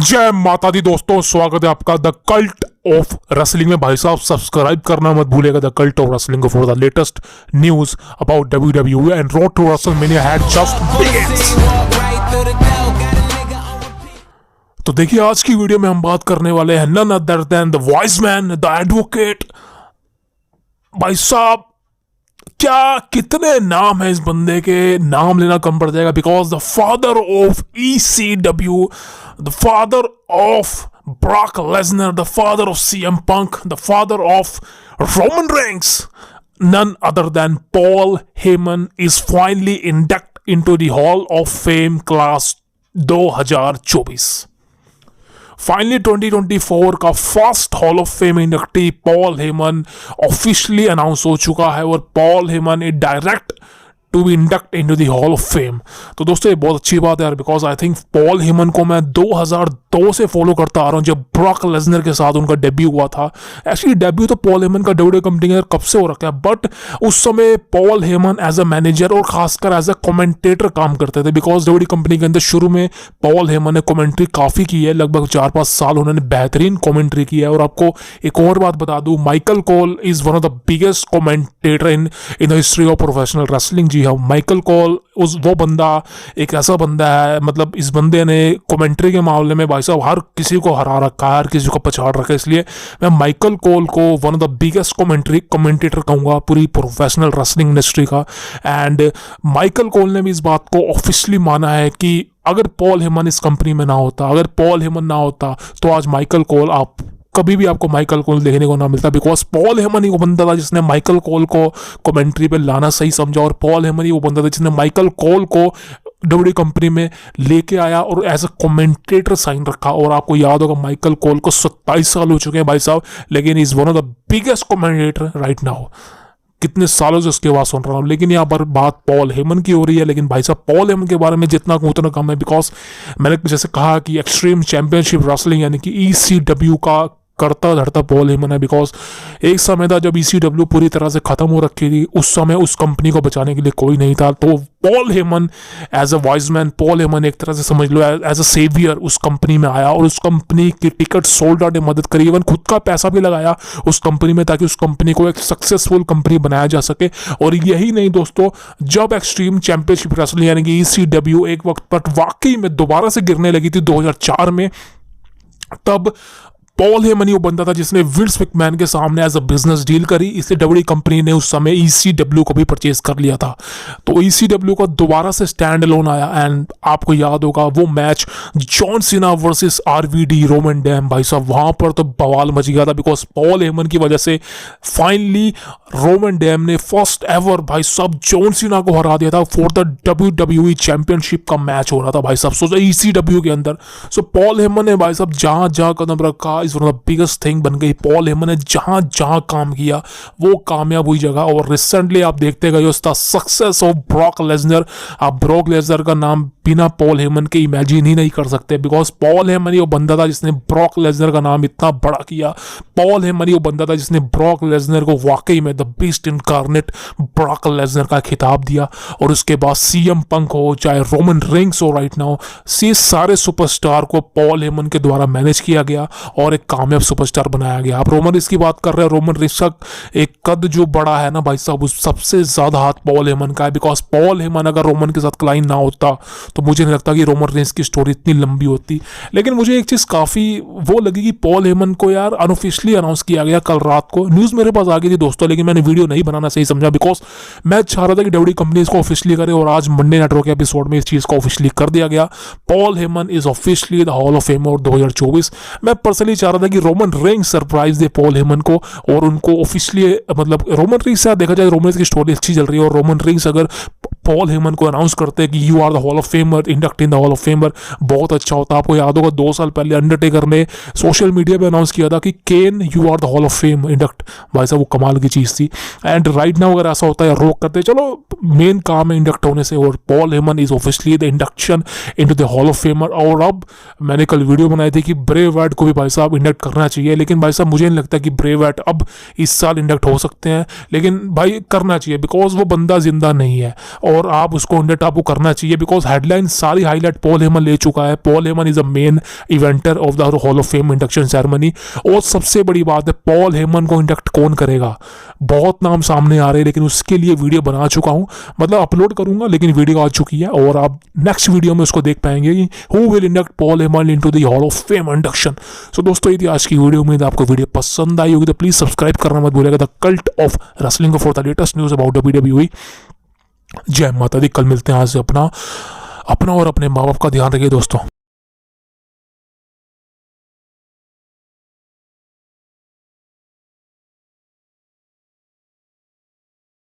जय माता दी दोस्तों, स्वागत है आपका द कल्ट ऑफ रेसलिंग में। भाई साहब सब्सक्राइब करना मत भूलिएगा the cult of wrestling for the latest news about WWE and road to WrestleMania had just begins. तो देखिए, आज की वीडियो में हम बात करने वाले हैं none other than the voice man, the advocate. भाई साहब क्या कितने नाम है इस बंदे के, नाम लेना कम पड़ जाएगा। Because the father of ECW, the father of Brock Lesnar, the father of CM Punk, the father of Roman Reigns, none other than Paul Heyman is finally inducted into the Hall of Fame class 2024. Finally 2024 का first Hall of Fame inductee Paul Heyman officially announce हो चुका है और Paul Heyman is direct to be induct into the hall of Fame. तो दोस्तों ये बहुत अच्छी बात है यार, because I think Paul Heyman को मैं 2002 से फॉलो करता आ रहा हूँ, जब ब्रॉक लेसनर के साथ उनका डेब्यू हुआ था। एक्चुअली डेब्यू तो पॉल हेमन का WWE कंपनी के कब से हो रखा है, बट उस समय Paul Heyman as a manager और खासकर एज अ कमेंटेटर काम करते थे। बिकॉज WWE कंपनी के अंदर शुरू में पॉल हेमन ने कमेंट्री काफ़ी की है, लगभग 4-5 साल उन्होंने बेहतरीन कमेंट्री की है। और आपको एक और बात बता दूँ, Michael Cole is one of the biggest commentator in the history of professional wrestling. जी हाँ, माइकल कोल वो बंदा एक ऐसा बंदा है, मतलब इस बंदे ने कमेंट्री के मामले में भाई साहब हर किसी को हरा रखा है, हर किसी को पछाड़ रखा है। इसलिए मैं माइकल कोल को one of the biggest commentator कहूँगा पूरी प्रोफेशनल रेसलिंग इंडस्ट्री का। एंड माइकल कोल ने भी इस बात को ऑफिशियली माना है कि अगर पॉल हेमन इस कंपनी में ना होता, अगर पॉल हेमन ना होता तो आज माइकल कोल कभी भी आपको माइकल कोल देखने को ना मिलता। बिकॉज पॉल हेमन ही वो बंदा था जिसने माइकल कोल को कमेंट्री पे लाना सही समझा, और पॉल हेमन ही वो बंदा था जिसने माइकल कोल को WWE कंपनी में लेके आया और एज अ कमेंटेटर साइन रखा। और आपको याद होगा माइकल कोल को 27 साल हो चुके हैं भाई साहब, लेकिन is one of the biggest commentator right now. कितने सालों से उसके बाद सुन रहा हूँ, लेकिन यहाँ पर बात पॉल हेमन की हो रही है। लेकिन भाई साहब पॉल हेमन के बारे में जितना कहूँ उतना कम है, बिकॉज मैंने जैसे कहा कि एक्सट्रीम चैंपियनशिप रेसलिंग यानी कि ECW का करता धरता पॉल हेमन है। बिकॉज एक समय था जब ECW पूरी तरह से खत्म हो रखी थी, उस समय उस कंपनी को बचाने के लिए कोई नहीं था। तो Paul Heyman as a voice man, Paul Heyman एक तरह से समझ लो एज अ सेवियर उस कंपनी में आया और उस कंपनी की टिकट सोल्ड आउट में मदद करी, इवन खुद का पैसा भी लगाया उस कंपनी में ताकि उस कंपनी को एक सक्सेसफुल कंपनी बनाया जा सके। और यही नहीं दोस्तों, जब एक्सट्रीम चैंपियनशिप रेसलिंग यानी कि ECW एक वक्त पर वाकई में दोबारा से गिरने लगी थी 2004 में, तब पॉल हेमन ही वो बंदा था जिसने विंस मैकमैन के सामने एज अ बिजनेस डील करी। इसलिए WWE कंपनी ने उस समय ECW को भी परचेज कर लिया था। तो ECW का दोबारा से स्टैंड अलोन आया। एंड आपको याद होगा वो match John Cena versus RVD Roman dam, भाई साहब वहां पर तो बवाल मच गया था। बिकॉज पॉल हेमन की वजह से फाइनली रोमन डैम ने फर्स्ट एवर भाई साहब जॉन सीना को हरा दिया था फॉर द WWE चैंपियनशिप का मैच हो रहा था भाई साहब सोचा ECW के अंदर। सो पॉल हेमन ने भाई साहब जहां जहां कदम रखा इस one of the biggest thing बन गई। पॉल हेमन ने जहां जहां काम किया वो कामयाब हुई जगह। और रिसेंटली आप देखते गए उसका सक्सेस ऑफ ब्रॉक लेसनर। आप ब्रॉक लेसनर का नाम बिना पॉल हेमन के इमेजिन ही नहीं कर सकते। बिकॉज पॉल हेमन ही वो बंदा था जिसने ब्रॉक लेसनर का नाम इतना बड़ा किया। पॉल हेमन ही वो बंदा था जिसने ब्रॉक लेसनर को वाकई में the beast incarnate Brock Lesnar का खिताब दिया। और उसके बाद CM पंक हो चाहे रोमन रिंग्स हो राइट नाउ, सारे सुपरस्टार को पॉल हेमन के द्वारा मैनेज किया गया और एक कामयाब सुपरस्टार बनाया गया। आप रोमन रिंग्स की बात कर रहे हैं, रोमन रिंग्स का एक कद जो बड़ा है ना भाई साहब, उस सबसे ज्यादा हाथ पॉल हेमन का है। बिकॉज पॉल हेमन अगर रोमन के साथ क्लाइन ना होता तो मुझे नहीं लगता कि रोमन रिंग्स की स्टोरी इतनी लंबी होती। लेकिन मुझे एक चीज काफी वो लगी कि पॉल हेमन को यार अनऑफिशियली अनाउंस किया गया कल रात को। न्यूज मेरे पास आ गई थी दोस्तों, लेकिन मैंने वीडियो नहीं बनाना सही समझा। बिकॉज मैं चाह रहा था कि WWE कंपनी इसको ऑफिशियली करे, और आज मंडे नेटवर्क के एपिसोड में इस चीज को ऑफिशियली कर दिया गया। Paul Heyman is officially the hall of fame और 2024। मैं पर्सनली चाह रहा था कि रोमन रिंग्स सरप्राइज दे पॉल हेमन को और उनको ऑफिशियली, मतलब रोमन रिंग्स से देखा जाए रोमन रिंग्स की स्टोरी अच्छी चल रही है, और रोमन रिंग्स अगर पॉल हेमन को अनाउंस करते हैं कि you are the hall of famer, induct in the hall of famer, बहुत अच्छा होता। आपको याद होगा 2 साल पहले अंडरटेकर ने सोशल मीडिया पे अनाउंस किया था कि can you are the hall of fame induct. भाई साहब वो कमाल की चीज़ थी। एंड राइट नाउ अगर ऐसा होता है रोक करते, चलो मेन काम है इंडक्ट होने से, और Paul Heyman is officially the induction into the hall of femur. और अब मैंने कल वीडियो बनाई थी कि ब्रे वाइट को भी भाई साहब इंडक्ट करना चाहिए, लेकिन भाई साहब मुझे नहीं लगता कि ब्रे वाइट अब इस साल इंडक्ट हो सकते हैं, लेकिन भाई करना चाहिए बिकॉज वो बंदा जिंदा नहीं है। और आप उसको इंडिया टॉप को करना चाहिए, बिकॉज हेडलाइन सारी हाईलाइट पॉल हेमन ले चुका है। Paul Heyman is a main Evander of the hall of Fame induction ceremony. और सबसे बड़ी बात है, पॉल हेमन को इंडक्ट कौन करेगा, बहुत नाम सामने आ रहे हैं, लेकिन उसके लिए वीडियो बना चुका हूं, मतलब अपलोड करूंगा, लेकिन वीडियो आ चुकी है और आप नेक्स्ट वीडियो में उसको देख पाएंगे कि who will induct Paul Heyman into the hall of Fame induction. So दोस्तों, ये थी आज की वीडियो। उम्मीद आपको वीडियो पसंद आई होगी, तो प्लीज सब्सक्राइब करना मत भूलिएगा the cult of wrestling for the latest news about WWE। जय माता दी। कल मिलते हैं। आज से अपना और अपने माँ बाप का ध्यान रखिए दोस्तों।